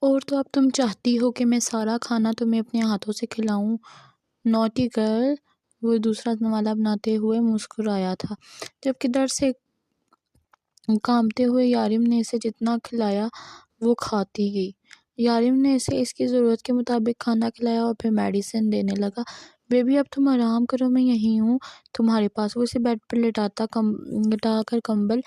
اور تو اب تم چاہتی ہو کہ میں سارا کھانا تمہیں اپنے ہاتھوں سے کھلاؤں؟ نوٹی گرل، وہ دوسرا نوالا بناتے ہوئے مسکرایا تھا، جبکہ ڈر سے کانپتے ہوئے یارم نے اسے جتنا کھلایا وہ کھاتی گئی۔ یارم نے اسے اس کی ضرورت کے مطابق کھانا کھلایا اور پھر میڈیسن دینے لگا۔ بیبی اب تم آرام کرو، میں یہیں ہوں تمہارے پاس، وہ اسے بیڈ پر لٹا کر کمبل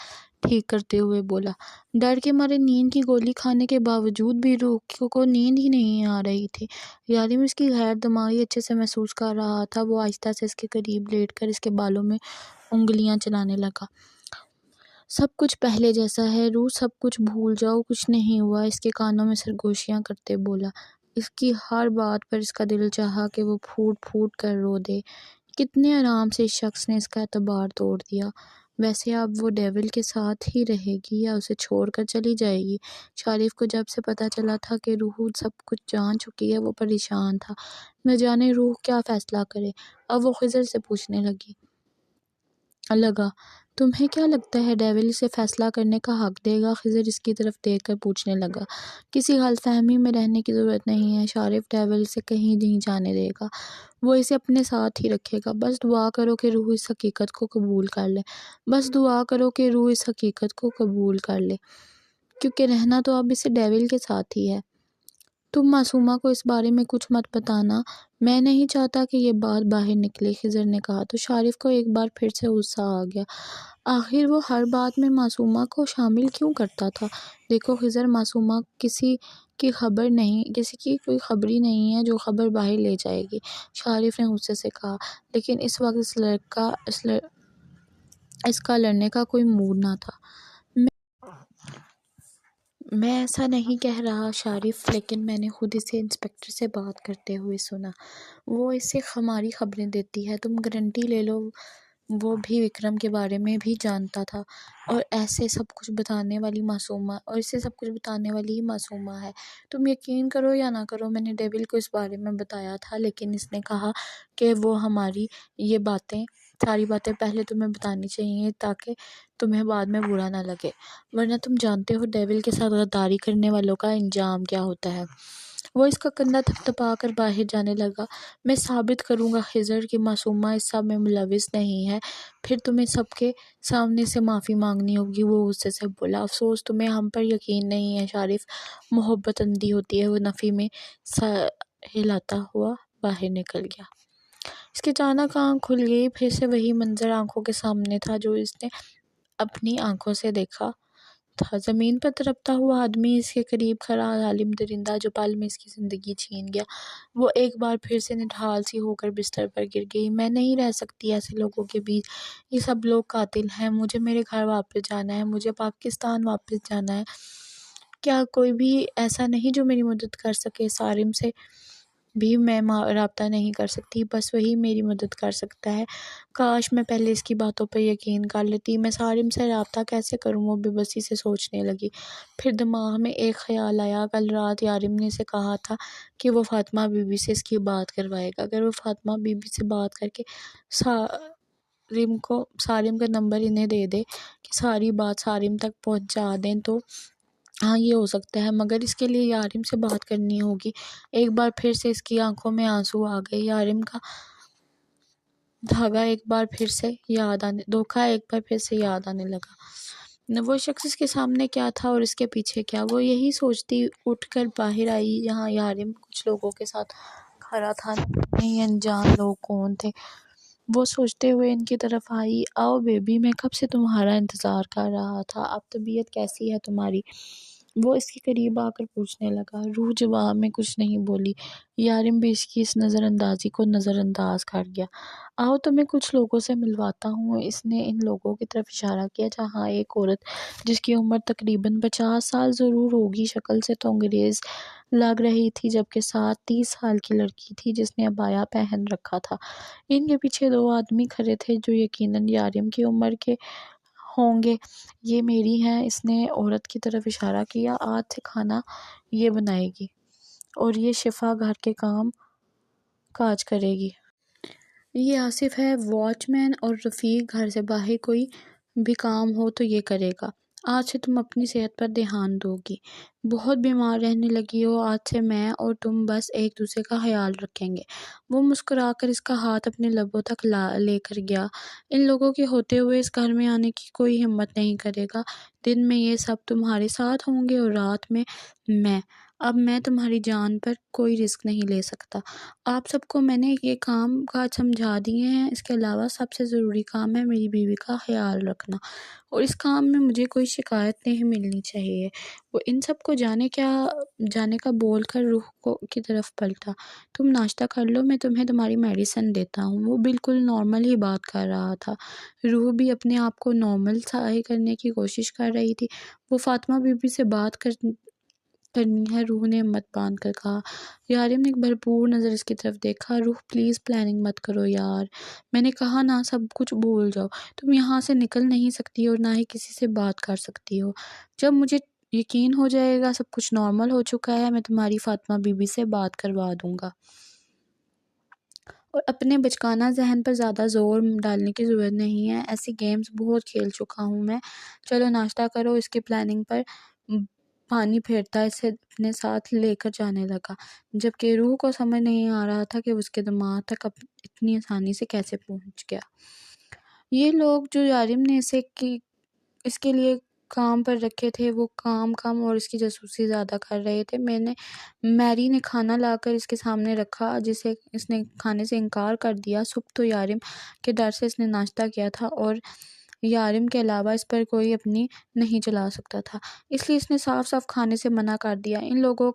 ٹھیک کرتے ہوئے بولا۔ ڈر کے مارے نیند کی گولی کھانے کے باوجود بھی روح کو نیند ہی نہیں آ رہی تھی۔ یارم اس کی غیر دماغی اچھے سے محسوس کر رہا تھا۔ وہ آہستہ سے اس کے قریب لیٹ کر اس کے بالوں میں انگلیاں چلانے لگا۔ سب کچھ پہلے جیسا ہے روح، سب کچھ بھول جاؤ، کچھ نہیں ہوا، اس کے کانوں میں سرگوشیاں کرتے بولا۔ اس کی ہر بات پر اس کا دل چاہا کہ وہ پھوٹ پھوٹ کر رو دے۔ کتنے آرام سے اس شخص نے اس کا اعتبار توڑ دیا۔ ویسے اب وہ ڈیول کے ساتھ ہی رہے گی یا اسے چھوڑ کر چلی جائے گی؟ شریف کو جب سے پتہ چلا تھا کہ روح سب کچھ جان چکی ہے، وہ پریشان تھا، نہ جانے روح کیا فیصلہ کرے۔ اب وہ خضر سے پوچھنے لگا، تمہیں کیا لگتا ہے ڈیول اسے فیصلہ کرنے کا حق دے گا؟ خضر اس کی طرف دیکھ کر پوچھنے لگا۔ کسی غلط فہمی میں رہنے کی ضرورت نہیں ہے، شریف ڈیول اسے کہیں نہیں جانے دے گا، وہ اسے اپنے ساتھ ہی رکھے گا۔ بس دعا کرو کہ روح اس حقیقت کو قبول کر لے، بس دعا کرو کہ روح اس حقیقت کو قبول کر لے، کیونکہ رہنا تو اب اسے ڈیول کے ساتھ ہی ہے۔ تم معصومہ کو اس بارے میں کچھ مت بتانا، میں نہیں چاہتا کہ یہ بات باہر نکلے، خضر نے کہا تو شریف کو ایک بار پھر سے غصہ آ گیا۔ آخر وہ ہر بات میں معصومہ کو شامل کیوں کرتا تھا؟ دیکھو خضر، معصومہ کسی کی کوئی خبری نہیں ہے جو خبر باہر لے جائے گی، شریف نے غصے سے کہا، لیکن اس وقت اس کا لڑنے کا کوئی موڈ نہ تھا۔ میں ایسا نہیں کہہ رہا شریف، لیکن میں نے خود اسے انسپکٹر سے بات کرتے ہوئے سنا، وہ اسے ہماری خبریں دیتی ہے، تم گارنٹی لے لو وہ بھی وکرم کے بارے میں بھی جانتا تھا، اور اسے سب کچھ بتانے والی ہی معصومہ ہے۔ تم یقین کرو یا نہ کرو، میں نے ڈیول کو اس بارے میں بتایا تھا، لیکن اس نے کہا کہ وہ ہماری ساری باتیں پہلے تمہیں بتانی چاہیے تاکہ تمہیں بعد میں برا نہ لگے، ورنہ تم جانتے ہو ڈیول کے ساتھ غداری کرنے والوں کا انجام کیا ہوتا ہے۔ وہ اس کا کندھا تھپتھپا کر باہر جانے لگا۔ میں ثابت کروں گا خضر کہ معصومہ اس سب میں ملوث نہیں ہے، پھر تمہیں سب کے سامنے سے معافی مانگنی ہوگی، وہ غصے سے بولا۔ افسوس تمہیں ہم پر یقین نہیں ہے شریف، محبت اندھی ہوتی ہے، وہ نفی میں سر ہلاتا ہوا باہر نکل گیا۔ اس کی اچانک آنکھ کھل گئی، پھر سے وہی منظر آنکھوں کے سامنے تھا جو اس نے اپنی آنکھوں سے دیکھا تھا۔ زمین پر تڑپتا ہوا آدمی، اس کے قریب کھڑا ظالم درندہ جو پل میں اس کی زندگی چھین گیا۔ وہ ایک بار پھر سے نڈھال سی ہو کر بستر پر گر گئی۔ میں نہیں رہ سکتی ایسے لوگوں کے بیچ، یہ سب لوگ قاتل ہیں، مجھے میرے گھر واپس جانا ہے، مجھے پاکستان واپس جانا ہے۔ کیا کوئی بھی ایسا نہیں جو میری مدد کر سکے؟ سارم سے بھی میں رابطہ نہیں کر سکتی، بس وہی میری مدد کر سکتا ہے۔ کاش میں پہلے اس کی باتوں پر یقین کر لیتی۔ میں سارم سے رابطہ کیسے کروں؟ وہ بے بسی سے سوچنے لگی۔ پھر دماغ میں ایک خیال آیا، کل رات یارم نے اسے کہا تھا کہ وہ فاطمہ بی بی سے اس کی بات کروائے گا۔ اگر وہ فاطمہ بی بی سے بات کر کے سارم کا نمبر انہیں دے دے کہ ساری بات سارم تک پہنچا دیں تو ہاں یہ ہو سکتا ہے، مگر اس کے لیے یارم سے بات کرنی ہوگی۔ ایک بار پھر سے اس کی آنکھوں میں آنسو آ گئے۔ یارم کا دھوکا ایک بار پھر سے یاد آنے لگا۔ وہ شخص اس کے سامنے کیا تھا اور اس کے پیچھے کیا؟ وہ یہی سوچتی اٹھ کر باہر آئی۔ یہاں یارم کچھ لوگوں کے ساتھ کھڑا تھا، نہیں انجان لوگ کون تھے؟ وہ سوچتے ہوئے ان کی طرف آئی۔ آؤ بیبی، میں کب سے تمہارا انتظار کر رہا تھا، اب طبیعت کیسی ہے تمہاری؟ وہ اس کے قریب آ کر پوچھنے لگا۔ روح جواب میں کچھ نہیں بولی۔ یارم بھی اس کی اس نظر اندازی کو نظر انداز کر گیا۔ آؤ تمہیں کچھ لوگوں سے ملواتا ہوں۔ اس نے ان لوگوں کی طرف اشارہ کیا جہاں ایک عورت جس کی عمر تقریباً 50 سال ضرور ہوگی، شکل سے تو انگریز لگ رہی تھی، جبکہ ساتھ 30 سال کی لڑکی تھی جس نے عبایا پہن رکھا تھا۔ ان کے پیچھے 2 آدمی کھڑے تھے جو یقیناً یارم کی عمر کے ہوں گے۔ یہ میری ہیں، اس نے عورت کی طرف اشارہ کیا، آج سے کھانا یہ بنائے گی اور یہ شفا گھر کے کام کاج کرے گی۔ یہ آصف ہے واچ مین، اور رفیق گھر سے باہر کوئی بھی کام ہو تو یہ کرے گا۔ آج سے تم اپنی صحت پر دھیان دو گی، بہت بیمار رہنے لگی ہو، آج سے میں اور تم بس ایک دوسرے کا خیال رکھیں گے۔ وہ مسکرا کر اس کا ہاتھ اپنے لبوں تک لے کر گیا۔ ان لوگوں کے ہوتے ہوئے اس گھر میں آنے کی کوئی ہمت نہیں کرے گا۔ دن میں یہ سب تمہارے ساتھ ہوں گے اور رات میں میں۔ اب میں تمہاری جان پر کوئی رسک نہیں لے سکتا۔ آپ سب کو میں نے یہ کام کاج سمجھا دیے ہیں، اس کے علاوہ سب سے ضروری کام ہے میری بیوی کا خیال رکھنا، اور اس کام میں مجھے کوئی شکایت نہیں ملنی چاہیے۔ وہ ان سب کو جانے کا بول کر روح کی طرف پلٹا۔ تم ناشتہ کر لو، میں تمہیں تمہاری میڈیسن دیتا ہوں۔ وہ بالکل نارمل ہی بات کر رہا تھا۔ روح بھی اپنے آپ کو نارمل ظاہر کرنے کی کوشش کر رہی تھی۔ وہ فاطمہ بی بی سے بات کرنی ہے، روح نے ہمت باندھ کر کہا۔ یارم نے ایک بھرپور نظر اس کی طرف دیکھا۔ روح پلیز پلاننگ مت کرو یار، میں نے کہا نا سب کچھ بھول جاؤ۔ تم یہاں سے نکل نہیں سکتی اور نہ ہی کسی سے بات کر سکتی ہو۔ جب مجھے یقین ہو جائے گا سب کچھ نارمل ہو چکا ہے، میں تمہاری فاطمہ بی بی سے بات کروا دوں گا، اور اپنے بچکانہ ذہن پر زیادہ زور ڈالنے کی ضرورت نہیں ہے، ایسی گیمز بہت کھیل چکا ہوں میں۔ چلو ناشتہ کرو۔ اس کی پلاننگ پر پانی پھیرتا اسے اپنے ساتھ لے کر جانے لگا، جبکہ روح کو سمجھ نہیں آ رہا تھا کہ اس کے دماغ تک اتنی آسانی سے کیسے پہنچ گیا۔ یہ لوگ جو یارم نے اس کے لیے کام پر رکھے تھے، وہ کام کم اور اس کی جاسوسی زیادہ کر رہے تھے۔ میری نے کھانا لا کر اس کے سامنے رکھا جسے اس نے کھانے سے انکار کر دیا۔ صبح تو یارم کے ڈر سے اس نے ناشتہ کیا تھا اور یارم کے علاوہ اس پر کوئی اپنی نہیں چلا سکتا تھا، اس لیے اس نے صاف صاف کھانے سے منع کر دیا۔ ان لوگوں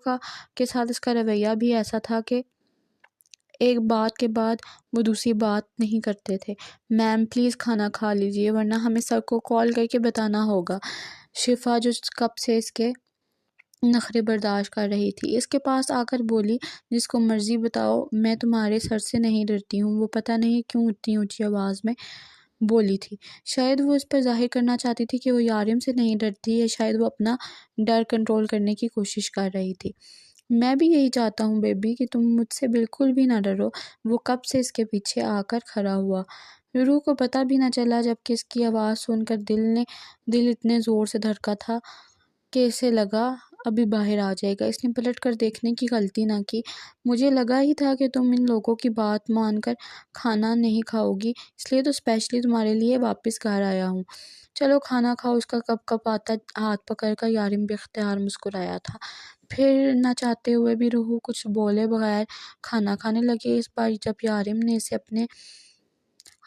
کے ساتھ اس کا رویہ بھی ایسا تھا کہ ایک بات کے بعد وہ دوسری بات نہیں کرتے تھے۔ میم پلیز کھانا کھا لیجئے ورنہ ہمیں سر کو کال کر کے بتانا ہوگا۔ شفا جو کب سے اس کے نخرے برداشت کر رہی تھی، اس کے پاس آ کر بولی، جس کو مرضی بتاؤ، میں تمہارے سر سے نہیں ڈرتی ہوں۔ وہ پتہ نہیں کیوں اتنی اونچی آواز میں بولی تھی، شاید وہ اس پر ظاہر کرنا چاہتی تھی کہ وہ یارم سے نہیں ڈرتی، یا شاید وہ اپنا ڈر کنٹرول کرنے کی کوشش کر رہی تھی۔ میں بھی یہی چاہتا ہوں بیبی کہ تم مجھ سے بالکل بھی نہ ڈرو۔ وہ کب سے اس کے پیچھے آ کر کھڑا ہوا، روح کو پتہ بھی نہ چلا، جبکہ اس کی آواز سن کر دل اتنے زور سے دھڑکا تھا کہ اسے لگا ابھی باہر آ جائے گا۔ اس نے پلٹ کر دیکھنے کی غلطی نہ کی۔ مجھے لگا ہی تھا کہ تم ان لوگوں کی بات مان کر کھانا نہیں کھاؤ گی، اس لیے تو اسپیشلی تمہارے لیے واپس گھر آیا ہوں۔ چلو کھانا کھاؤ۔ اس کا کپ آتا ہاتھ پکڑ کر یارم بے اختیار مسکرایا تھا۔ پھر نہ چاہتے ہوئے بھی روح کچھ بولے بغیر کھانا کھانے لگے۔ اس بار جب یارم نے اسے اپنے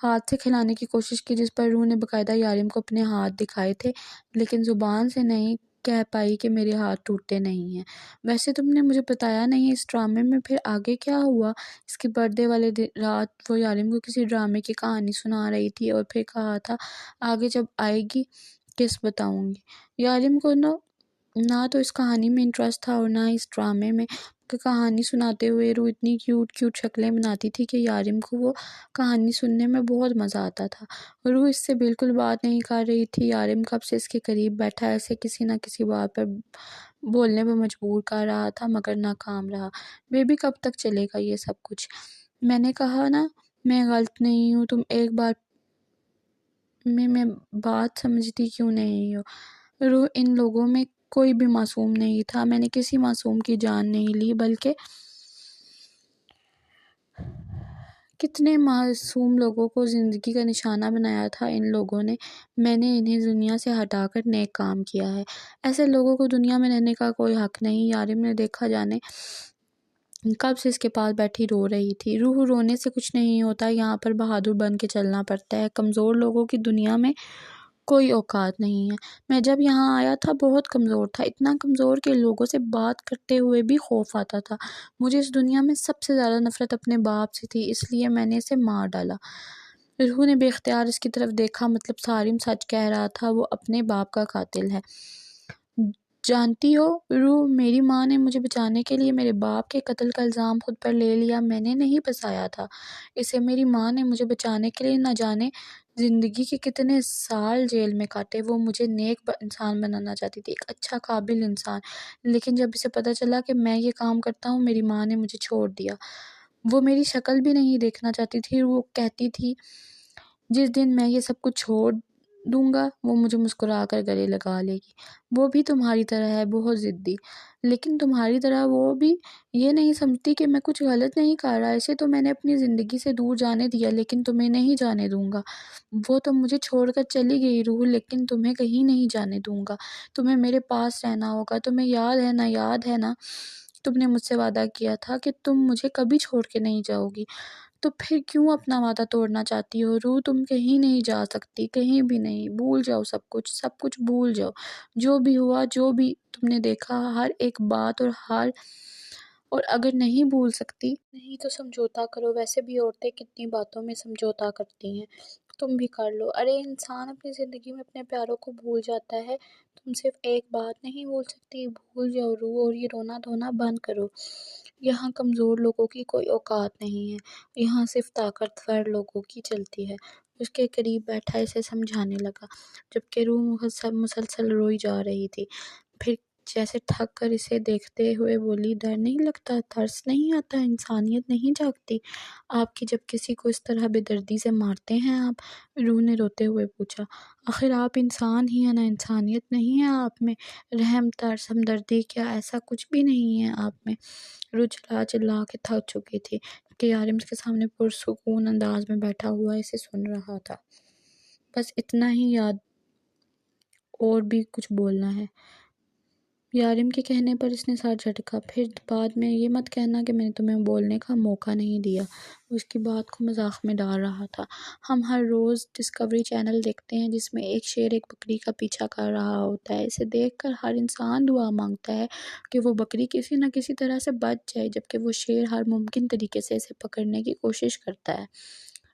ہاتھ سے کھلانے کی کوشش کی، جس پر روح نے باقاعدہ یارم کو اپنے ہاتھ دکھائے تھے، لیکن زبان سے نہیں کہہ پائی کہ میرے ہاتھ ٹوٹتے نہیں ہیں۔ ویسے تم نے مجھے بتایا نہیں اس ڈرامے میں پھر آگے کیا ہوا؟ اس کی برتھ ڈے والے رات وہ یارم کو کسی ڈرامے کی کہانی سنا رہی تھی اور پھر کہا تھا آگے جب آئے گی کس بتاؤں گی۔ یارم کو نہ تو اس کہانی میں انٹرسٹ تھا اور نہ اس ڈرامے میں، کہ کہانی سناتے ہوئے روح اتنی کیوٹ شکلیں بناتی تھی کہ یارم کو وہ کہانی سننے میں بہت مزہ آتا تھا۔ روح اس سے بالکل بات نہیں کر رہی تھی۔ یارم کب سے اس کے قریب بیٹھا ایسے کسی نہ کسی بات پر بولنے پر مجبور کر رہا تھا، مگر ناکام رہا۔ بیبی کب تک چلے گا یہ سب کچھ؟ میں نے کہا نا میں غلط نہیں ہوں، تم ایک بار میں بات سمجھتی کیوں نہیں ہو؟ روح ان لوگوں میں کوئی بھی معصوم نہیں تھا، میں نے کسی معصوم کی جان نہیں لی، بلکہ کتنے معصوم لوگوں کو زندگی کا نشانہ بنایا تھا ان لوگوں نے۔ میں نے انہیں دنیا سے ہٹا کر نیک کام کیا ہے۔ ایسے لوگوں کو دنیا میں رہنے کا کوئی حق نہیں۔ یارم نے دیکھا جانے کب سے اس کے پاس بیٹھی رو رہی تھی۔ روح رونے سے کچھ نہیں ہوتا، یہاں پر بہادر بن کے چلنا پڑتا ہے، کمزور لوگوں کی دنیا میں کوئی اوقات نہیں ہے۔ میں جب یہاں آیا تھا بہت کمزور تھا، اتنا کمزور کہ لوگوں سے بات کرتے ہوئے بھی خوف آتا تھا۔ مجھے اس دنیا میں سب سے زیادہ نفرت اپنے باپ سے تھی، اس لیے میں نے اسے مار ڈالا۔ روح نے بے اختیار اس کی طرف دیکھا، مطلب سارم سچ کہہ رہا تھا، وہ اپنے باپ کا قاتل ہے۔ جانتی ہو روح، میری ماں نے مجھے بچانے کے لیے میرے باپ کے قتل کا الزام خود پر لے لیا، میں نے نہیں بچایا تھا اسے۔ میری ماں نے مجھے بچانے کے لیے نہ جانے زندگی کے کتنے سال جیل میں کاٹے۔ وہ مجھے نیک انسان بنانا چاہتی تھی، ایک اچھا قابل انسان، لیکن جب اسے پتہ چلا کہ میں یہ کام کرتا ہوں، میری ماں نے مجھے چھوڑ دیا۔ وہ میری شکل بھی نہیں دیکھنا چاہتی تھی۔ وہ کہتی تھی جس دن میں یہ سب کچھ چھوڑ دونگا وہ مجھے مسکرا کر گلے لگا لے گی۔ وہ بھی تمہاری طرح ہے، بہت ضدی، لیکن تمہاری طرح وہ بھی یہ نہیں سمجھتی کہ میں کچھ غلط نہیں کر رہا۔ اسے تو میں نے اپنی زندگی سے دور جانے دیا، لیکن تمہیں نہیں جانے دوں گا۔ وہ تو مجھے چھوڑ کر چلی گئی روح، لیکن تمہیں کہیں نہیں جانے دوں گا۔ تمہیں میرے پاس رہنا ہوگا۔ تمہیں یاد ہے نا، یاد ہے نا، تم نے مجھ سے وعدہ کیا تھا کہ تم مجھے کبھی چھوڑ کے نہیں جاؤ گی۔ تو پھر کیوں اپنا وعدہ توڑنا چاہتی ہو روح؟ تم کہیں نہیں جا سکتی، کہیں بھی نہیں۔ بھول جاؤ سب کچھ، سب کچھ بھول جاؤ، جو بھی ہوا، جو بھی تم نے دیکھا، ہر ایک بات اور اگر نہیں بھول سکتی نہیں تو سمجھوتا کرو۔ ویسے بھی عورتیں کتنی باتوں میں سمجھوتا کرتی ہیں، تم بھی کر لو۔ ارے انسان اپنی زندگی میں اپنے پیاروں کو بھول جاتا ہے، تم صرف ایک بات نہیں بھول سکتی۔ بھول جاؤ روح، اور یہ رونا دھونا بند کرو۔ یہاں کمزور لوگوں کی کوئی اوقات نہیں ہے، یہاں صرف طاقتور لوگوں کی چلتی ہے۔ اس کے قریب بیٹھا اسے سمجھانے لگا، جبکہ روح مسلسل روئی جا رہی تھی۔ پھر جیسے تھک کر اسے دیکھتے ہوئے بولی، ڈر نہیں لگتا، ترس نہیں آتا، انسانیت نہیں جاگتی آپ کی جب کسی کو اس طرح بے دردی سے مارتے ہیں آپ؟ روح نے روتے ہوئے پوچھا، آخر آپ انسان ہی ہیں نا، انسانیت نہیں ہے آپ میں؟ رحم، ترس، ہمدردی، کیا ایسا کچھ بھی نہیں ہے آپ میں؟ روح چلا چلا کے تھک چکی تھی، کہ یارم اس کے سامنے پرسکون انداز میں بیٹھا ہوا اسے سن رہا تھا۔ بس اتنا ہی یاد، اور بھی کچھ بولنا ہے؟ یارم کے کہنے پر اس نے سر جھٹکا۔ پھر بعد میں یہ مت کہنا کہ میں نے تمہیں بولنے کا موقع نہیں دیا۔ وہ اس کی بات کو مذاق میں ڈال رہا تھا۔ ہم ہر روز ڈسکوری چینل دیکھتے ہیں جس میں ایک شیر ایک بکری کا پیچھا کر رہا ہوتا ہے۔ اسے دیکھ کر ہر انسان دعا مانگتا ہے کہ وہ بکری کسی نہ کسی طرح سے بچ جائے، جبکہ وہ شیر ہر ممکن طریقے سے اسے پکڑنے کی کوشش کرتا ہے۔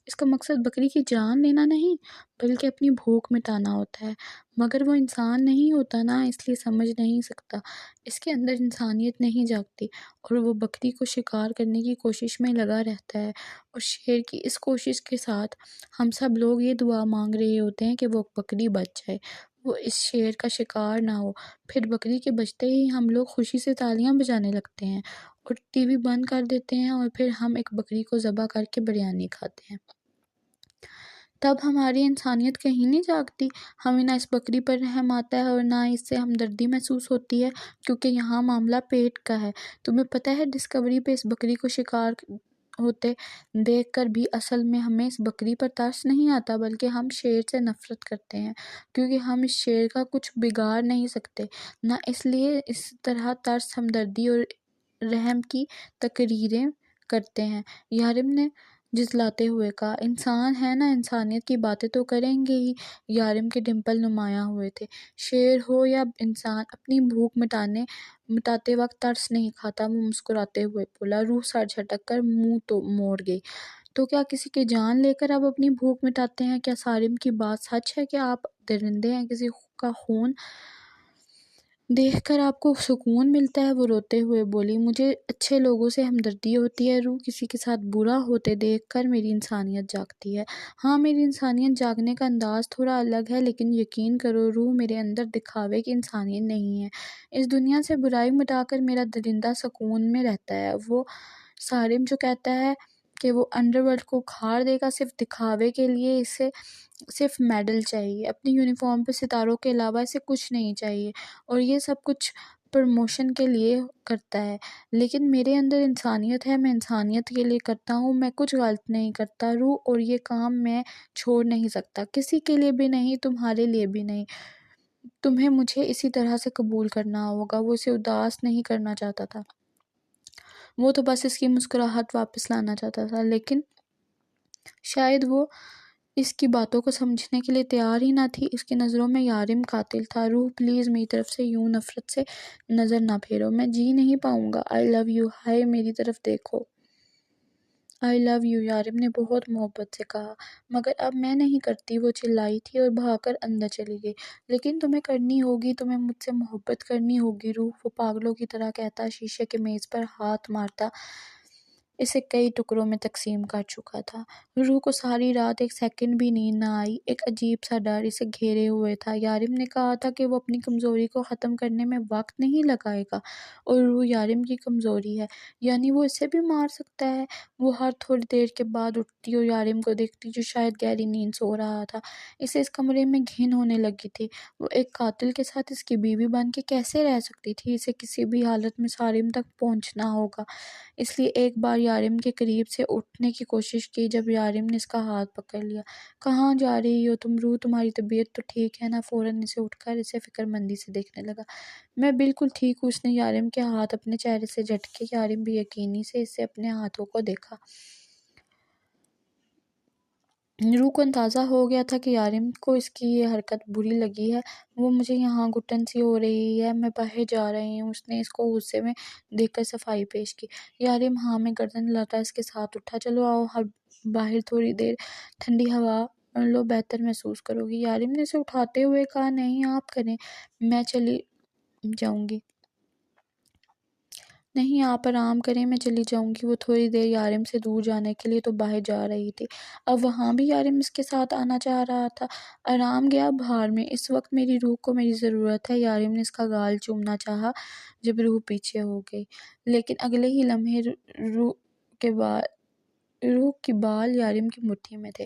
اس کا مقصد بکری کی جان لینا نہیں، بلکہ اپنی بھوک مٹانا ہوتا ہے، مگر وہ انسان نہیں ہوتا نا، اس لیے سمجھ نہیں سکتا۔ اس کے اندر انسانیت نہیں جاگتی، اور وہ بکری کو شکار کرنے کی کوشش میں لگا رہتا ہے۔ اور شیر کی اس کوشش کے ساتھ ہم سب لوگ یہ دعا مانگ رہے ہوتے ہیں کہ وہ بکری بچ جائے، وہ اس شیر کا شکار نہ ہو۔ پھر بکری کے بچتے ہی ہم لوگ خوشی سے تالیاں بجانے لگتے ہیں اور ٹی وی بند کر دیتے ہیں، اور پھر ہم ایک بکری کو ذبح کر کے بریانی کھاتے ہیں۔ تب ہماری انسانیت کہیں نہیں جاگتی، ہمیں نہ اس بکری پر رحم آتا ہے اور نہ اس سے ہمدردی محسوس ہوتی ہے، کیونکہ یہاں معاملہ پیٹ کا ہے۔ تمہیں پتہ ہے ڈسکوری پہ اس بکری کو شکار ہوتے دیکھ کر بھی اصل میں ہمیں اس بکری پر ترس نہیں آتا، بلکہ ہم شیر سے نفرت کرتے ہیں، کیونکہ ہم اس شیر کا کچھ بگاڑ نہیں سکتے نا، اس لیے اس طرح ترس، ہمدردی اور رحم کی تقریریں کرتے ہیں۔ یارم نے جھنجھلاتے ہوئے کہا، انسان ہے نا، انسانیت کی باتیں تو کریں گے ہی۔ یارم کے ڈمپل نمایاں ہوئے تھے۔ شیر ہو یا انسان، اپنی بھوک مٹاتے وقت ترس نہیں کھاتا۔ وہ مسکراتے ہوئے بولا۔ روح سر جھٹک کر منہ تو موڑ گئی۔ تو کیا کسی کی جان لے کر آپ اپنی بھوک مٹاتے ہیں؟ کیا سارم کی بات سچ ہے کہ آپ درندے ہیں؟ کسی کا خون دیکھ کر آپ کو سکون ملتا ہے؟ وہ روتے ہوئے بولی، مجھے اچھے لوگوں سے ہمدردی ہوتی ہے روح، کسی کے ساتھ برا ہوتے دیکھ کر میری انسانیت جاگتی ہے۔ ہاں، میری انسانیت جاگنے کا انداز تھوڑا الگ ہے، لیکن یقین کرو روح، میرے اندر دکھاوے کی انسانیت نہیں ہے۔ اس دنیا سے برائی مٹا کر میرا درندہ سکون میں رہتا ہے۔ وہ سارم جو کہتا ہے کہ وہ انڈر ورلڈ کو اکھاڑ دے گا صرف دکھاوے کے لیے، اسے صرف میڈل چاہیے، اپنی یونیفارم پہ ستاروں کے علاوہ اسے کچھ نہیں چاہیے، اور یہ سب کچھ پروموشن کے لیے کرتا ہے۔ لیکن میرے اندر انسانیت ہے، میں انسانیت کے لیے کرتا ہوں، میں کچھ غلط نہیں کرتا روح، اور یہ کام میں چھوڑ نہیں سکتا، کسی کے لیے بھی نہیں، تمہارے لیے بھی نہیں۔ تمہیں مجھے اسی طرح سے قبول کرنا ہوگا۔ وہ اسے اداس نہیں کرنا چاہتا تھا، وہ تو بس اس کی مسکراہٹ واپس لانا چاہتا تھا، لیکن شاید وہ اس کی باتوں کو سمجھنے کے لیے تیار ہی نہ تھی۔ اس کی نظروں میں یارم قاتل تھا۔ روح پلیز میری طرف سے یوں نفرت سے نظر نہ پھیرو، میں جی نہیں پاؤں گا۔ آئی لو یو، ہائے میری طرف دیکھو۔ آئی لو یو، یارم نے بہت محبت سے کہا۔ مگر اب میں نہیں کرتی، وہ چلائی تھی اور بھاگ کر اندر چلی گئی۔ لیکن تمہیں کرنی ہوگی، تمہیں مجھ سے محبت کرنی ہوگی روح، وہ پاگلوں کی طرح کہتا، شیشے کے میز پر ہاتھ مارتا۔ اسے کئی ٹکڑوں میں تقسیم کر چکا تھا۔ روح کو ساری رات ایک سیکنڈ بھی نیند نہ آئی۔ ایک عجیب سا ڈر اسے گھیرے ہوئے تھا۔ یارم نے کہا تھا کہ وہ اپنی کمزوری کو ختم کرنے میں وقت نہیں لگائے گا، اور روح یارم کی کمزوری ہے، یعنی وہ اسے بھی مار سکتا ہے۔ وہ ہر تھوڑی دیر کے بعد اٹھتی اور یارم کو دیکھتی جو شاید گہری نیند سو رہا تھا۔ اسے اس کمرے میں گھن ہونے لگی تھی۔ وہ ایک قاتل کے ساتھ اس کی بیوی بن کے کیسے رہ سکتی تھی؟ اسے کسی بھی حالت میں سارم تک پہنچنا ہوگا۔ اس لیے ایک بار یارم کے قریب سے اٹھنے کی کوشش کی۔ جب یارم نے اس کا ہاتھ پکڑ لیا، کہاں جا رہی ہو تم روح؟ تمہاری طبیعت تو ٹھیک ہے نا؟ فوراً اسے اٹھ کر اسے فکر مندی سے دیکھنے لگا۔ میں بالکل ٹھیک ہوں۔ اس نے یارم کے ہاتھ اپنے چہرے سے جھٹکے۔ یارم بھی یقینی سے اسے اپنے ہاتھوں کو دیکھا۔ روح کو اندازہ ہو گیا تھا کہ یارم کو اس کی یہ حرکت بری لگی ہے۔ وہ مجھے یہاں گھٹن سی ہو رہی ہے، میں باہر جا رہی ہوں۔ اس نے اس کو غصے میں دیکھ کر صفائی پیش کی۔ یارم ہاں میں گردن ہلاتا اس کے ساتھ اٹھا۔ چلو آؤ باہر تھوڑی دیر ٹھنڈی ہوا لو، بہتر محسوس کرو گی۔ یارم نے اسے اٹھاتے ہوئے کہا نہیں آپ کریں، میں چلی جاؤں گی۔ نہیں آپ آرام کریں، میں چلی جاؤں گی۔ وہ تھوڑی دیر یارم سے دور جانے کے لیے تو باہر جا رہی تھی، اب وہاں بھی یارم اس کے ساتھ آنا چاہ رہا تھا۔ آرام گیا بہار میں، اس وقت میری روح کو میری ضرورت ہے۔ یارم نے اس کا گال چومنا چاہا جب روح پیچھے ہو گئی، لیکن اگلے ہی لمحے روح کے بال یارم کی مٹھی میں تھے۔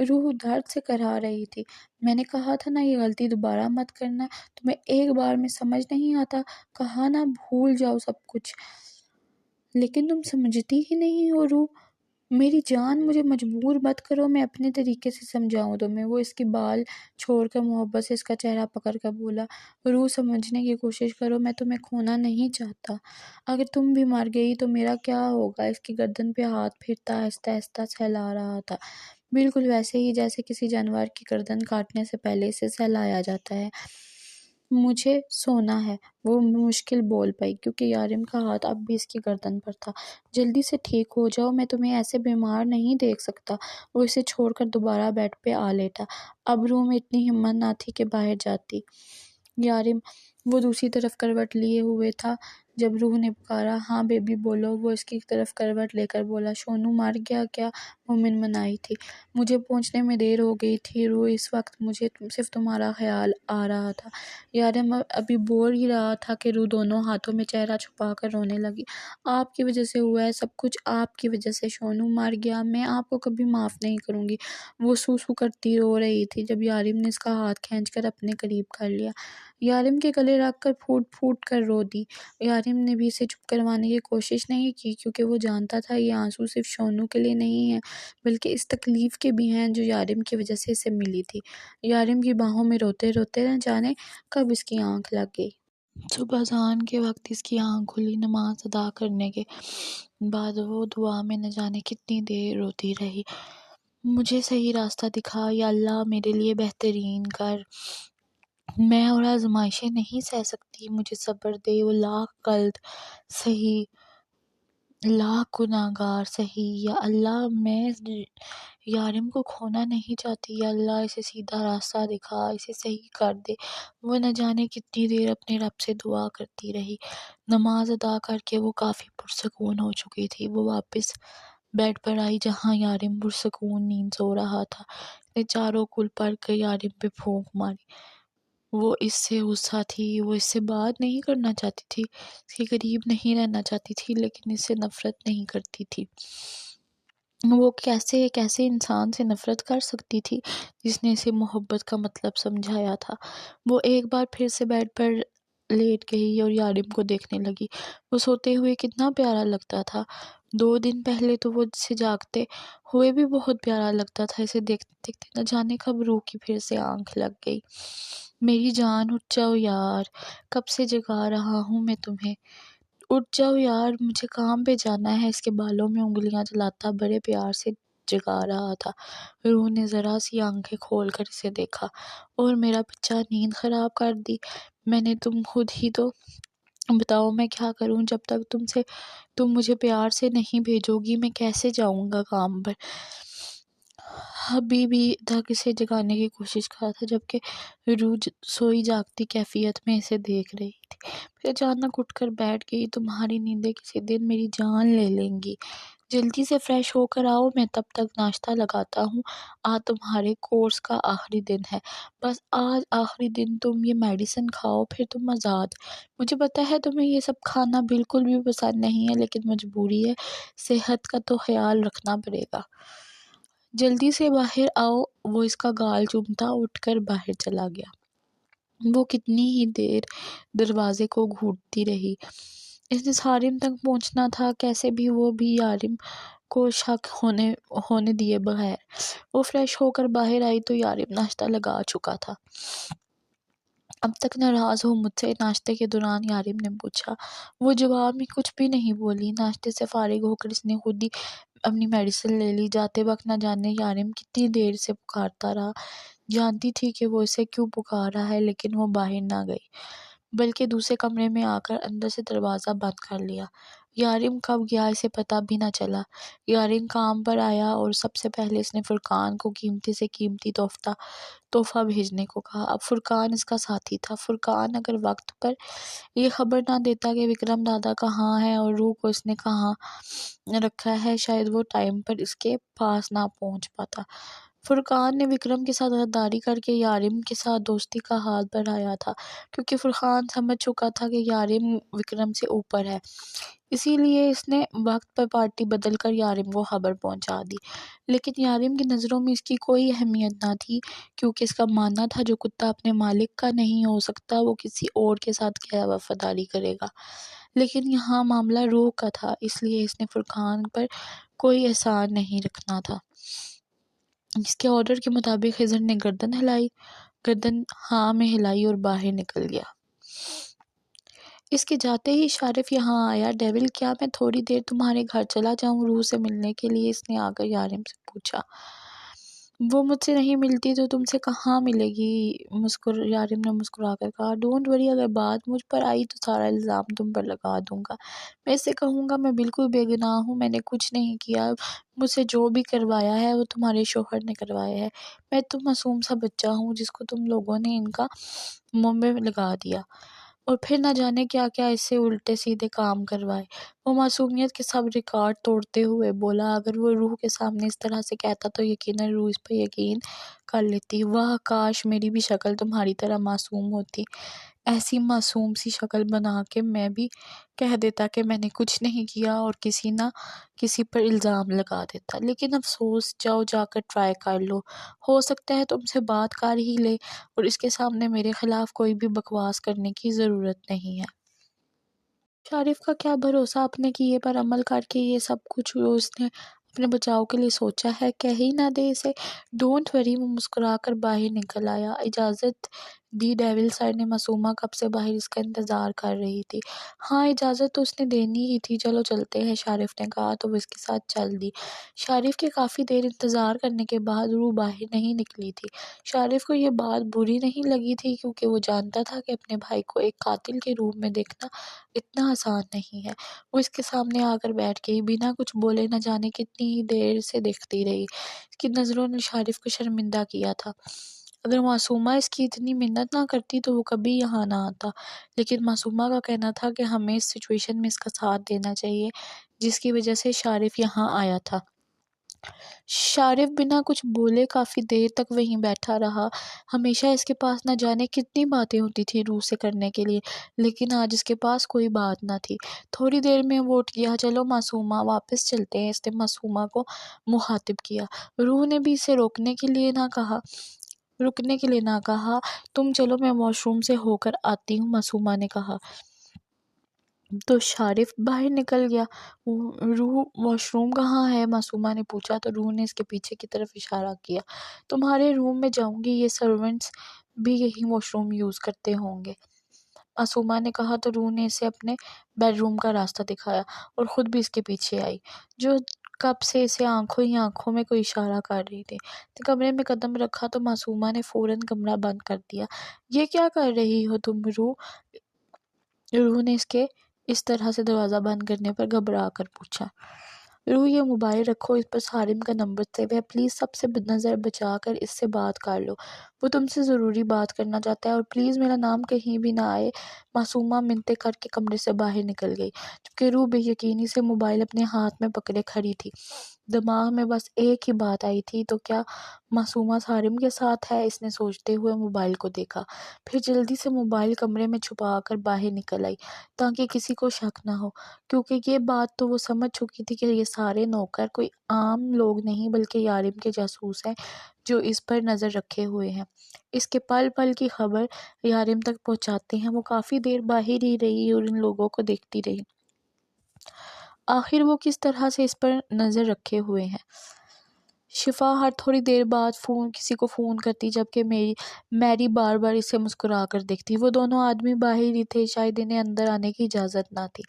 روح درد سے کرا رہی تھی۔ میں نے کہا تھا نا یہ غلطی دوبارہ مت کرنا، تمہیں ایک بار میں سمجھ نہیں آتا؟ کہا نا بھول جاؤ سب کچھ، لیکن تم سمجھتی ہی نہیں ہو روح۔ میری جان مجھے مجبور مت کرو، میں اپنے طریقے سے سمجھاؤں تمہیں۔ وہ اس کی بال چھوڑ کر محبت سے اس کا چہرہ پکڑ کر بولا، روح سمجھنے کی کوشش کرو، میں تمہیں کھونا نہیں چاہتا۔ اگر تم بھی مر گئی تو میرا کیا ہوگا؟ اس کی گردن پہ ہاتھ پھرتا آہستہ آہستہ سہلا رہا تھا، بالکل ویسے ہی جیسے کسی جانور کی گردن کاٹنے سے پہلے اسے سہلایا جاتا ہے۔ مجھے سونا ہے، وہ مشکل بول پائی کیونکہ یارم کا ہاتھ اب بھی اس کی گردن پر تھا۔ جلدی سے ٹھیک ہو جاؤ، میں تمہیں ایسے بیمار نہیں دیکھ سکتا۔ وہ اسے چھوڑ کر دوبارہ بیڈ پہ آ لیٹا۔ اب روح میں اتنی ہمت نہ تھی کہ باہر جاتی۔ یارم وہ دوسری طرف کروٹ لیے ہوئے تھا جب روح نے پکارا، ہاں بیبی بولو۔ وہ اس کی طرف کروٹ لے کر بولا، شونو مر گیا کیا؟ وہ منمنائی تھی، مجھے پہنچنے میں دیر ہو گئی تھی روح، اس وقت مجھے صرف تمہارا خیال آ رہا تھا۔ یارم ابھی بول ہی رہا تھا کہ روح دونوں ہاتھوں میں چہرہ چھپا کر رونے لگی۔ آپ کی وجہ سے ہوا ہے سب کچھ، آپ کی وجہ سے شونو مر گیا، میں آپ کو کبھی معاف نہیں کروں گی۔ وہ سو سو کرتی رو رہی تھی جب یارم نے اس کا ہاتھ کھینچ کر اپنے قریب کر لیا۔ یارم کے گلے رکھ کر پھوٹ پھوٹ کر رو دی۔ یارم نے بھی اسے چپ کروانے کی کوشش نہیں کی کیونکہ وہ جانتا تھا یہ آنسو صرف شونو کے لیے نہیں ہیں بلکہ اس تکلیف کے بھی ہیں جو یارم کی وجہ سے اسے ملی تھی۔ یارم کی باہوں میں روتے روتے نہ جانے کب اس کی آنکھ لگ گئی۔ صبح اذان کے وقت اس کی آنکھ کھلی۔ نماز ادا کرنے کے بعد وہ دعا میں نہ جانے کتنی دیر روتی رہی۔ مجھے صحیح راستہ دکھا یا اللہ، میرے لیے بہترین کر، میں اور آزمائشیں نہیں سہ سکتی، مجھے صبر دے۔ وہ لاکھ غلط صحیح، لاکھ گناہگار صحیح، یا اللہ میں یارم کو کھونا نہیں چاہتی، یا اللہ اسے سیدھا راستہ دکھا، اسے صحیح کر دے۔ وہ نہ جانے کتنی دیر اپنے رب سے دعا کرتی رہی۔ نماز ادا کر کے وہ کافی پرسکون ہو چکی تھی۔ وہ واپس بیڈ پر آئی جہاں یارم پرسکون نیند سو رہا تھا۔ اس نے چاروں کل پڑھ کر یارم پہ پھونک ماری۔ وہ اس سے غصہ تھی، وہ اس سے بات نہیں کرنا چاہتی تھی، اس کے قریب نہیں رہنا چاہتی تھی، لیکن اس سے نفرت نہیں کرتی تھی۔ وہ کیسے انسان سے نفرت کر سکتی تھی جس نے اسے محبت کا مطلب سمجھایا تھا۔ وہ ایک بار پھر سے بیڈ پر لیٹ گئی اور یارم کو دیکھنے لگی۔ وہ سوتے ہوئے کتنا پیارا لگتا تھا۔ 2 دن پہلے تو وہ اسے جاگتے ہوئے بھی بہت پیارا لگتا تھا۔ اسے دیکھتے دیکھتے نہ جانے کب روح کی پھر سے آنکھ لگ گئی۔ میری جان اٹھ جاؤ یار، کب سے جگا رہا ہوں میں تمہیں، اٹھ جاؤ یار، مجھے کام پہ جانا ہے۔ اس کے بالوں میں انگلیاں چلاتا بڑے پیار سے جگا رہا تھا۔ روح نے ذرا سی آنکھیں کھول کر اسے دیکھا، اور میرا بچہ نیند خراب کر دی، میں نے، تم خود ہی تو بتاؤ میں کیا کروں، جب تک تم مجھے پیار سے نہیں بھیجو گی میں کیسے جاؤں گا کام پر۔ ابھی بھی تک اسے جگانے کی کوشش کر رہا تھا جبکہ روح سوئی جاگتی کیفیت میں اسے دیکھ رہی تھی۔ پھر اچانک اٹھ کر بیٹھ گئی، تمہاری نیندیں کسی دن میری جان لے لیں گی، جلدی سے فریش ہو کر آؤ، میں تب تک ناشتہ لگاتا ہوں۔ آج تمہارے کورس کا آخری دن ہے، بس آج آخری دن تم یہ میڈیسن کھاؤ، پھر تم آزاد۔ مجھے پتہ ہے تمہیں یہ سب کھانا بالکل بھی پسند نہیں ہے، لیکن مجبوری ہے، صحت کا تو خیال رکھنا پڑے گا۔ جلدی سے باہر آؤ۔ وہ اس کا گال چومتا اٹھ کر باہر چلا گیا۔ وہ کتنی ہی دیر دروازے کو گھونٹتی رہی۔ اس نے سارم تک پہنچنا تھا، کیسے بھی وہ بھی یارم کو شک ہونے دیے بغیر۔ وہ فریش ہو کر باہر آئی تو یارم ناشتہ لگا چکا تھا۔ اب تک ناراض ہو مجھ سے؟ ناشتے کے دوران یارم نے پوچھا۔ وہ جواب میں کچھ بھی نہیں بولی۔ ناشتے سے فارغ ہو کر اس نے خود ہی اپنی میڈیسن لے لی۔ جاتے وقت نہ جانے یارم کتنی دیر سے پکارتا رہا۔ جانتی تھی کہ وہ اسے کیوں پکار رہا ہے، لیکن وہ باہر نہ گئی، بلکہ دوسرے کمرے میں آ کر اندر سے دروازہ بند کر لیا۔ یارم کب گیا اسے پتہ بھی نہ چلا۔ یارم کام پر آیا اور سب سے پہلے اس نے فرقان کو قیمتی سے قیمتی تحفہ بھیجنے کو کہا۔ اب فرقان اس کا ساتھی تھا۔ فرقان اگر وقت پر یہ خبر نہ دیتا کہ وکرم دادا کہاں ہے اور روح کو اس نے کہاں رکھا ہے، شاید وہ ٹائم پر اس کے پاس نہ پہنچ پاتا۔ فرقان نے وکرم کے ساتھ غداری کر کے یارم کے ساتھ دوستی کا ہاتھ بڑھایا تھا، کیونکہ فرقان سمجھ چکا تھا کہ یارم وکرم سے اوپر ہے۔ اسی لیے اس نے وقت پر پارٹی بدل کر یارم کو خبر پہنچا دی۔ لیکن یارم کی نظروں میں اس کی کوئی اہمیت نہ تھی، کیونکہ اس کا ماننا تھا جو کتا اپنے مالک کا نہیں ہو سکتا وہ کسی اور کے ساتھ کیا وفاداری کرے گا۔ لیکن یہاں معاملہ روح کا تھا، اس لیے اس نے فرقان پر کوئی احسان نہیں رکھنا تھا۔ جس کے آرڈر کے مطابق خضر نے گردن ہاں میں ہلائی اور باہر نکل گیا۔ اس کے جاتے ہی شارف یہاں آیا۔ ڈیول، کیا میں تھوڑی دیر تمہارے گھر چلا جاؤں روح سے ملنے کے لیے؟ اس نے آ کر یارم سے پوچھا۔ وہ مجھ سے نہیں ملتی تو تم سے کہاں ملے گی؟ یارم نے مسکرا کر کہا۔ ڈونٹ وری، اگر بات مجھ پر آئی تو سارا الزام تم پر لگا دوں گا۔ میں اس سے کہوں گا میں بالکل بے گناہ ہوں، میں نے کچھ نہیں کیا، مجھ سے جو بھی کروایا ہے وہ تمہارے شوہر نے کروایا ہے۔ میں تو معصوم سا بچہ ہوں جس کو تم لوگوں نے ان کا منہ میں لگا دیا اور پھر نہ جانے کیا کیا اس سے الٹے سیدھے کام کروائے۔ وہ معصومیت کے سب ریکارڈ توڑتے ہوئے بولا۔ اگر وہ روح کے سامنے اس طرح سے کہتا تو یقیناً روح اس پر یقین کر لیتی۔ واہ کاش میری بھی شکل تمہاری طرح معصوم ہوتی، ایسی معصوم سی شکل بنا کے میں بھی کہہ دیتا کہ میں نے کچھ نہیں کیا اور کسی نہ کسی پر الزام لگا دیتا۔ لیکن افسوس، جاؤ جا کر ٹرائی کر لو، ہو سکتا ہے تم سے بات کر ہی لے اور اس کے سامنے میرے خلاف کوئی بھی بکواس کرنے کی ضرورت نہیں ہے۔ شارف کا کیا بھروسہ اپنے کیے پر عمل کر کے یہ سب کچھ جو اس نے اپنے بچاؤ کے لیے سوچا ہے کہہ ہی نہ دے اسے۔ ڈونٹ وری، وہ مسکرا کر باہر نکل آیا۔ اجازت دی؟ ڈیول سر نے معصومہ کب سے باہر اس کا انتظار کر رہی تھی۔ ہاں اجازت تو اس نے دینی ہی تھی، چلو چلتے ہیں، شارف نے کہا تو وہ اس کے ساتھ چل دی۔ شارف کے کافی دیر انتظار کرنے کے بعد روح باہر نہیں نکلی تھی۔ شارف کو یہ بات بری نہیں لگی تھی، کیونکہ وہ جانتا تھا کہ اپنے بھائی کو ایک قاتل کے روپ میں دیکھنا اتنا آسان نہیں ہے۔ وہ اس کے سامنے آ کر بیٹھ گئی، بنا کچھ بولے، نہ جانے کتنی ہی دیر سے دیکھتی رہی۔ اس کی نظروں نے شارف کو شرمندہ کیا تھا۔ اگر معصومہ اس کی اتنی منت نہ کرتی تو وہ کبھی یہاں نہ آتا، لیکن معصومہ کا کہنا تھا کہ ہمیں اس سچویشن میں اس کا ساتھ دینا چاہیے، جس کی وجہ سے شارف یہاں آیا تھا۔ شارف بنا کچھ بولے کافی دیر تک وہیں بیٹھا رہا۔ ہمیشہ اس کے پاس نہ جانے کتنی باتیں ہوتی تھی روح سے کرنے کے لیے، لیکن آج اس کے پاس کوئی بات نہ تھی۔ تھوڑی دیر میں وہ اٹھ گیا۔ چلو معصومہ واپس چلتے ہیں، اس نے معصومہ کو مخاطب کیا۔ روح نے بھی اسے رکنے کے لیے نہ کہا۔ تم چلو، میں واش روم سے ہو کر آتی ہوں، معصومہ نے کہا تو شارف باہر نکل گیا۔ روح، واش روم کہاں ہے؟ معصومہ نے پوچھا تو روح نے اس کے پیچھے کی طرف اشارہ کیا۔ تمہارے روم میں جاؤں گی، یہ سرونٹس بھی یہی واش روم یوز کرتے ہوں گے، معصومہ نے کہا تو روح نے اسے اپنے بیڈ روم کا راستہ دکھایا اور خود بھی اس کے پیچھے آئی، جو کب سے اسے آنکھوں ہی آنکھوں میں کوئی اشارہ کر رہی تھی۔ کمرے میں قدم رکھا تو معصومہ نے فوراً کمرہ بند کر دیا۔ یہ کیا کر رہی ہو تم روح؟ روح نے اس طرح سے دروازہ بند کرنے پر گھبرا کر پوچھا۔ روح یہ موبائل رکھو، اس پر سارم کا نمبر سیو ہے، پلیز سب سے نظر بچا کر اس سے بات کر لو، وہ تم سے ضروری بات کرنا چاہتا ہے، اور پلیز میرا نام کہیں بھی نہ آئے۔ معصومہ منتیں کر کے کمرے سے باہر نکل گئی، جبکہ روح بے یقینی سے موبائل اپنے ہاتھ میں پکڑے کھڑی تھی۔ دماغ میں بس ایک ہی بات آئی تھی، تو کیا معصومہ سارم کے ساتھ ہے؟ اس نے سوچتے ہوئے موبائل کو دیکھا، پھر جلدی سے موبائل کمرے میں چھپا کر باہر نکل آئی تاکہ کسی کو شک نہ ہو، کیونکہ یہ بات تو وہ سمجھ چکی تھی کہ یہ سارے نوکر کوئی عام لوگ نہیں بلکہ یارم کے جاسوس ہیں جو اس پر نظر رکھے ہوئے ہیں، اس کے پل پل کی خبر یارم تک پہنچاتے ہیں۔ وہ کافی دیر باہر ہی رہی اور ان لوگوں کو دیکھتی رہی، آخر وہ کس طرح سے اس پر نظر رکھے ہوئے ہیں۔ شفا ہر تھوڑی دیر بعد کسی کو فون کرتی، جبکہ میری بار بار اسے مسکرا کر دیکھتی۔ وہ دونوں آدمی باہر ہی تھے، شاید انہیں اندر آنے کی اجازت نہ تھی،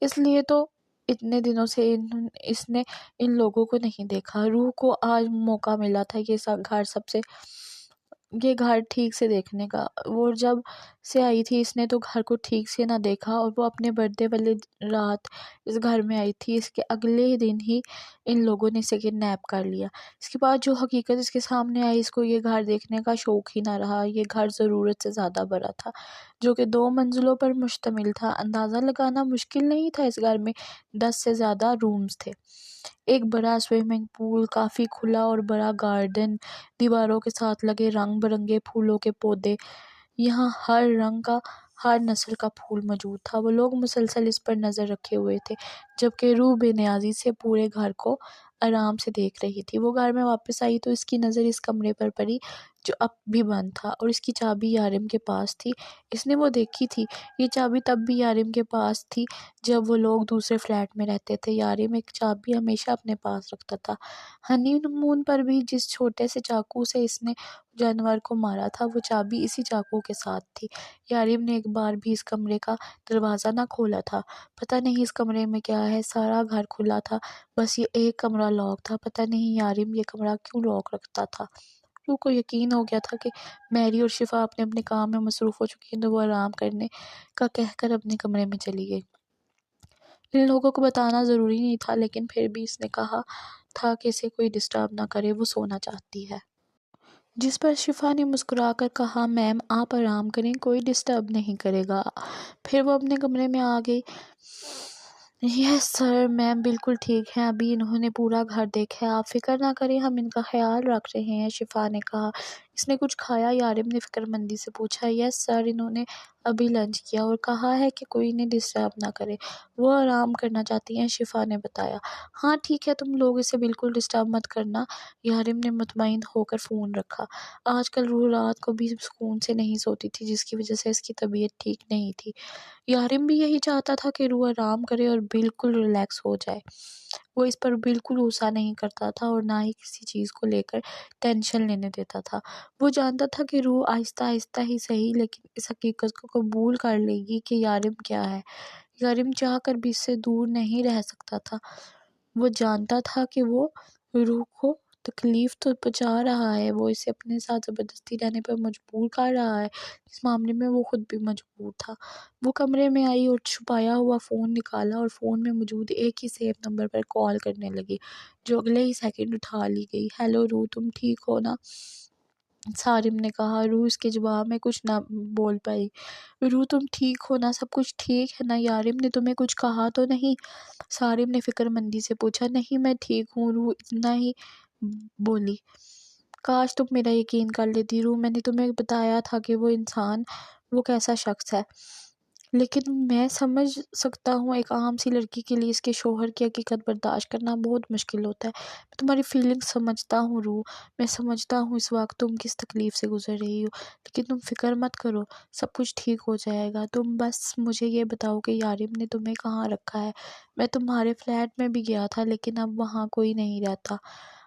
اس لیے تو اتنے دنوں سے اس نے ان لوگوں کو نہیں دیکھا۔ روح کو آج موقع ملا تھا یہ گھر ٹھیک سے دیکھنے کا۔ وہ جب سے آئی تھی اس نے تو گھر کو ٹھیک سے نہ دیکھا، اور وہ اپنے برتھ ڈے والی رات اس گھر میں آئی تھی، اس کے اگلے دن ہی ان لوگوں نے اسے کڈنیپ کر لیا۔ اس کے بعد جو حقیقت اس کے سامنے آئی، اس کو یہ گھر دیکھنے کا شوق ہی نہ رہا۔ یہ گھر ضرورت سے زیادہ بڑا تھا، جو کہ 2 منزلوں پر مشتمل تھا۔ اندازہ لگانا مشکل نہیں تھا، اس گھر میں 10 سے زیادہ رومز تھے، ایک بڑا سوئمنگ پول، کافی کھلا اور بڑا گارڈن، دیواروں کے ساتھ لگے رنگ برنگے پھولوں کے پودے، یہاں ہر رنگ کا، ہر نسل کا پھول موجود تھا۔ وہ لوگ مسلسل اس پر نظر رکھے ہوئے تھے، جبکہ روح بے نیازی سے پورے گھر کو آرام سے دیکھ رہی تھی۔ وہ گھر میں واپس آئی تو اس کی نظر اس کمرے پر پڑی جو اب بھی بند تھا، اور اس کی چابی یارم کے پاس تھی۔ اس نے وہ دیکھی تھی، یہ چابی تب بھی یارم کے پاس تھی جب وہ لوگ دوسرے فلیٹ میں رہتے تھے۔ یارم ایک چابی ہمیشہ اپنے پاس رکھتا تھا۔ ہنی مون پر بھی جس چھوٹے سے چاقو سے اس نے جانور کو مارا تھا، وہ چابی اسی چاقو کے ساتھ تھی۔ یارم نے ایک بار بھی اس کمرے کا دروازہ نہ کھولا تھا۔ پتہ نہیں اس کمرے میں کیا ہے، سارا گھر کھلا تھا، بس یہ ایک کمرہ لاک تھا۔ پتہ نہیں یارم یہ کمرہ کیوں لاک رکھتا تھا۔ روح کو یقین ہو گیا تھا کہ میری اور شفا اپنے اپنے کام میں مصروف ہو چکی ہیں، تو وہ آرام کرنے کا کہہ کر اپنے کمرے میں چلی گئی۔ ان لوگوں کو بتانا ضروری نہیں تھا، لیکن پھر بھی اس نے کہا تھا کہ اسے کوئی ڈسٹرب نہ کرے، وہ سونا چاہتی ہے۔ جس پر شفا نے مسکرا کر کہا، میم آپ آرام کریں، کوئی ڈسٹرب نہیں کرے گا۔ پھر وہ اپنے کمرے میں آ گئی۔ یس سر، میم بالکل ٹھیک ہیں، ابھی انہوں نے پورا گھر دیکھا ہے، آپ فکر نہ کریں، ہم ان کا خیال رکھ رہے ہیں، شفا نے کہا۔ اس نے کچھ کھایا؟ یارم نے فکر مندی سے پوچھا۔ یس سر، انہوں نے ابھی لنچ کیا اور کہا ہے کہ کوئی انہیں ڈسٹرب نہ کرے، وہ آرام کرنا چاہتی ہیں، شفا نے بتایا۔ ہاں ٹھیک ہے، تم لوگ اسے بالکل ڈسٹرب مت کرنا۔ یارم نے مطمئن ہو کر فون رکھا۔ آج کل روح رات کو بھی سکون سے نہیں سوتی تھی، جس کی وجہ سے اس کی طبیعت ٹھیک نہیں تھی۔ یارم بھی یہی چاہتا تھا کہ روح آرام کرے اور بالکل ریلیکس ہو جائے۔ وہ اس پر بالکل غصہ نہیں کرتا تھا اور نہ ہی کسی چیز کو لے کر ٹینشن لینے دیتا تھا۔ وہ جانتا تھا کہ روح آہستہ آہستہ ہی صحیح، لیکن اس حقیقت کو قبول کر لے گی کہ یارم کیا ہے۔ یارم چاہ کر بھی اس سے دور نہیں رہ سکتا تھا۔ وہ جانتا تھا کہ وہ روح کو تکلیف تو پہنچا رہا ہے، وہ اسے اپنے ساتھ زبردستی رہنے پر مجبور کر رہا ہے، اس معاملے میں وہ خود بھی مجبور تھا۔ وہ کمرے میں آئی اور چھپایا ہوا فون نکالا اور فون میں موجود ایک ہی سیو نمبر پر کال کرنے لگی، جو اگلے ہی سیکنڈ اٹھا لی گئی۔ ہیلو روح، تم ٹھیک ہو نا؟ سارم نے کہا۔ روح اس کے جواب میں کچھ نہ بول پائی۔ روح تم ٹھیک ہو نا؟ سب کچھ ٹھیک ہے نا؟ یارم نے تمہیں کچھ کہا تو نہیں؟ سارم نے فکر مندی سے پوچھا۔ نہیں میں ٹھیک ہوں، روح اتنا ہی بولی۔ کاش تم میرا یقین کر لیتی روح، میں نے تمہیں بتایا تھا کہ وہ انسان، وہ کیسا شخص ہے، لیکن میں سمجھ سکتا ہوں ایک عام سی لڑکی کے لیے اس کے شوہر کی حقیقت برداشت کرنا بہت مشکل ہوتا ہے۔ میں تمہاری فیلنگ سمجھتا ہوں روح، میں سمجھتا ہوں اس وقت تم کس تکلیف سے گزر رہی ہو، لیکن تم فکر مت کرو، سب کچھ ٹھیک ہو جائے گا۔ تم بس مجھے یہ بتاؤ کہ یارم نے تمہیں کہاں رکھا ہے؟ میں تمہارے فلیٹ میں بھی گیا تھا، لیکن اب وہاں کوئی نہیں رہتا۔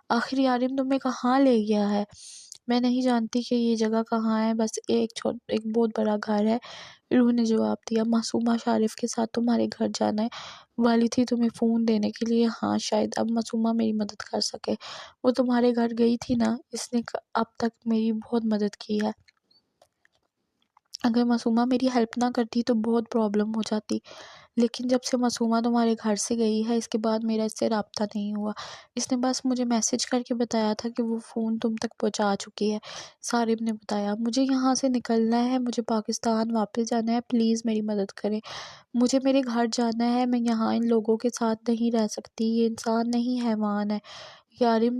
آخر یارم تمہیں کہاں لے گیا ہے؟ میں نہیں جانتی کہ یہ جگہ کہاں ہے، بس ایک بہت بڑا گھر ہے، روح نے جواب دیا۔ معصومہ شارف کے ساتھ تمہارے گھر جانے والی تھی تمہیں فون دینے کے لیے۔ ہاں شاید اب معصومہ میری مدد کر سکے، وہ تمہارے گھر گئی تھی نا، اس نے اب تک میری بہت مدد کی ہے۔ اگر معصومہ میری ہیلپ نہ کرتی تو بہت پرابلم ہو جاتی، لیکن جب سے معصومہ تمہارے گھر سے گئی ہے اس کے بعد میرا اس سے رابطہ نہیں ہوا۔ اس نے بس مجھے میسج کر کے بتایا تھا کہ وہ فون تم تک پہنچا چکی ہے۔ صارم نے بتایا، مجھے یہاں سے نکلنا ہے، مجھے پاکستان واپس جانا ہے، پلیز میری مدد کریں، مجھے میرے گھر جانا ہے، میں یہاں ان لوگوں کے ساتھ نہیں رہ سکتی، یہ انسان نہیں حیوان ہے۔ یارم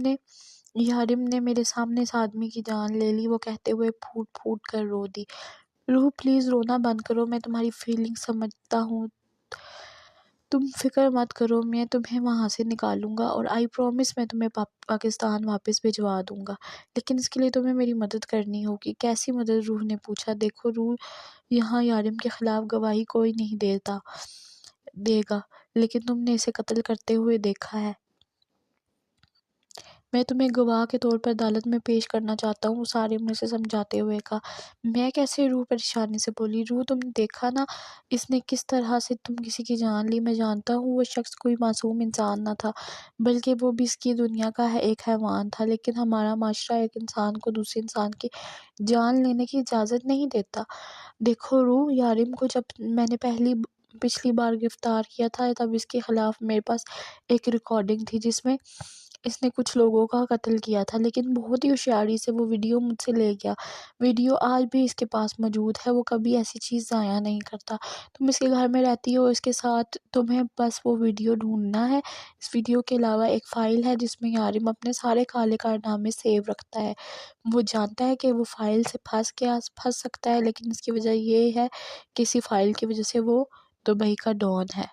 نے میرے سامنے اس آدمی کی جان لے لی، وہ کہتے ہوئے پھوٹ پھوٹ کر رو دی۔ روح پلیز رونا بند کرو، میں تمہاری فیلنگ سمجھتا ہوں، تم فکر مت کرو، میں تمہیں وہاں سے نکالوں گا اور آئی پرومس میں تمہیں پاکستان واپس بھجوا دوں گا، لیکن اس کے لیے تمہیں میری مدد کرنی ہوگی۔ کیسی مدد؟ روح نے پوچھا۔ دیکھو روح، یہاں یارم کے خلاف گواہی کوئی نہیں دے گا، لیکن تم نے اسے قتل کرتے ہوئے دیکھا ہے، میں تمہیں گواہ کے طور پر عدالت میں پیش کرنا چاہتا ہوں، صارم نے اسے سمجھاتے ہوئے کہا۔ میں کیسے؟ روح پریشانی سے بولی۔ روح تم نے دیکھا نا اس نے کس طرح سے تم کسی کی جان لی، میں جانتا ہوں وہ شخص کوئی معصوم انسان نہ تھا، بلکہ وہ بھی اس کی دنیا کا ایک حیوان تھا، لیکن ہمارا معاشرہ ایک انسان کو دوسرے انسان کی جان لینے کی اجازت نہیں دیتا۔ دیکھو روح، یارم کو جب میں نے پچھلی بار گرفتار کیا تھا تب اس کے خلاف میرے پاس ایک ریکارڈنگ تھی جس میں اس نے کچھ لوگوں کا قتل کیا تھا، لیکن بہت ہی ہوشیاری سے وہ ویڈیو مجھ سے لے گیا۔ ویڈیو آج بھی اس کے پاس موجود ہے، وہ کبھی ایسی چیز ضائع نہیں کرتا۔ تم اس کے گھر میں رہتی ہو، اس کے ساتھ، تمہیں بس وہ ویڈیو ڈھونڈنا ہے۔ اس ویڈیو کے علاوہ ایک فائل ہے جس میں یارم اپنے سارے کالے کارنامے سیو رکھتا ہے۔ وہ جانتا ہے کہ وہ فائل سے پھنس سکتا ہے، لیکن اس کی وجہ یہ ہے کہ اسی فائل کی وجہ سے وہ دبئی کا ڈان ہے۔